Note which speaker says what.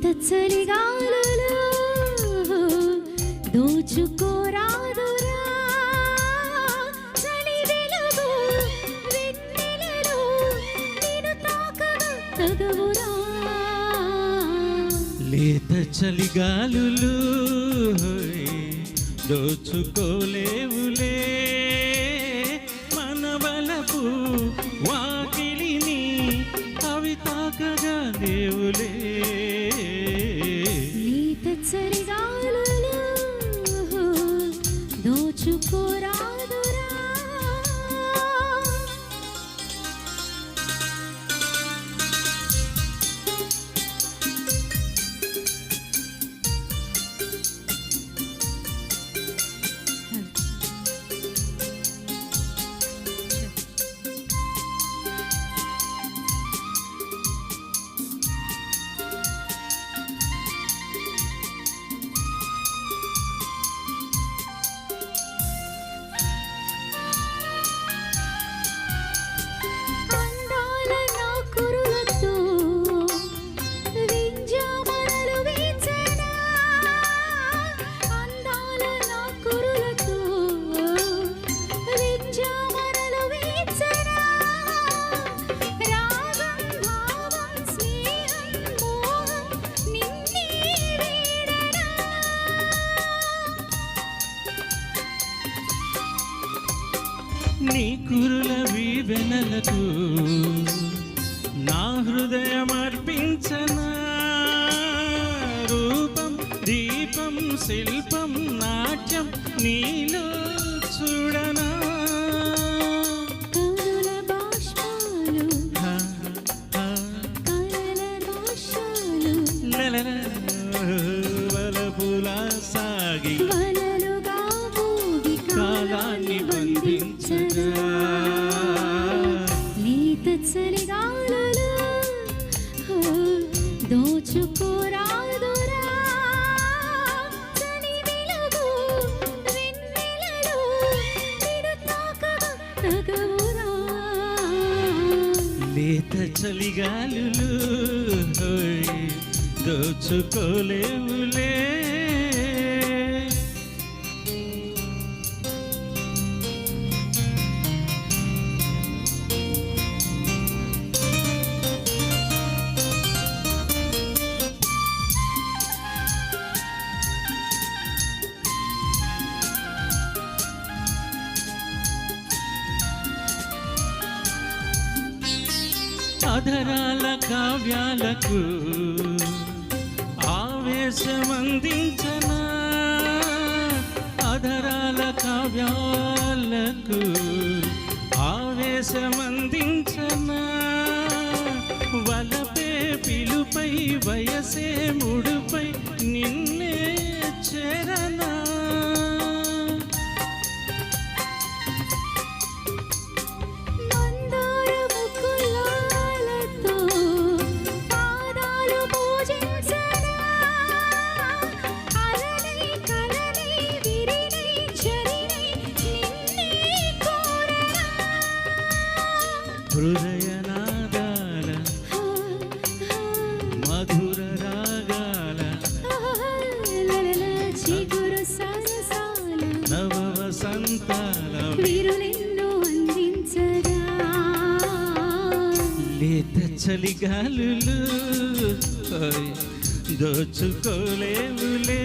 Speaker 1: చలిగాలులు దోచుకోరాదురా చలి వెలుగు వెన్నెలలో నిన్ను తాకగా తగవురా
Speaker 2: లేత చలిగాలులు దోచుకోలేవులే మనవలపు వాకిలిని అవి తాకగా దేవులే
Speaker 1: లేత చలిగాలులు దోచుకోరాదురా
Speaker 2: నీ కురుల వీవెనలకు నా హృదయం అర్పించనా రూపం దీపం శిల్పం నాట్యం నీలో చూడనా
Speaker 1: కనుల బాష్పాలు కలల దోషాలు
Speaker 2: వలపులా సాగి
Speaker 1: వలలుగా ఊగి
Speaker 2: కాలాన్ని బంధించగా
Speaker 1: లేత చలిగాలులు దోచుకోరాదురా చలి వెలుగు వెన్నెలలో నిన్ను తాకగా తగవురా
Speaker 2: లేత చలిగాలులు దోచుకోలేవులే అధరాల కావ్యాలకు ఆవేశమందించనా అధరాల కావ్యాలకు ఆవేశమందించనా వలపే పిలుపై వయసే ముడుపై నిన్నే చేరనా హృదయనాదాల మధుర రాగాల
Speaker 1: చిగురు సరసాల
Speaker 2: నవ వసంతాల
Speaker 1: విరులెన్నో అందించగా
Speaker 2: లేత చలిగాలులు దోచుకోలేవులే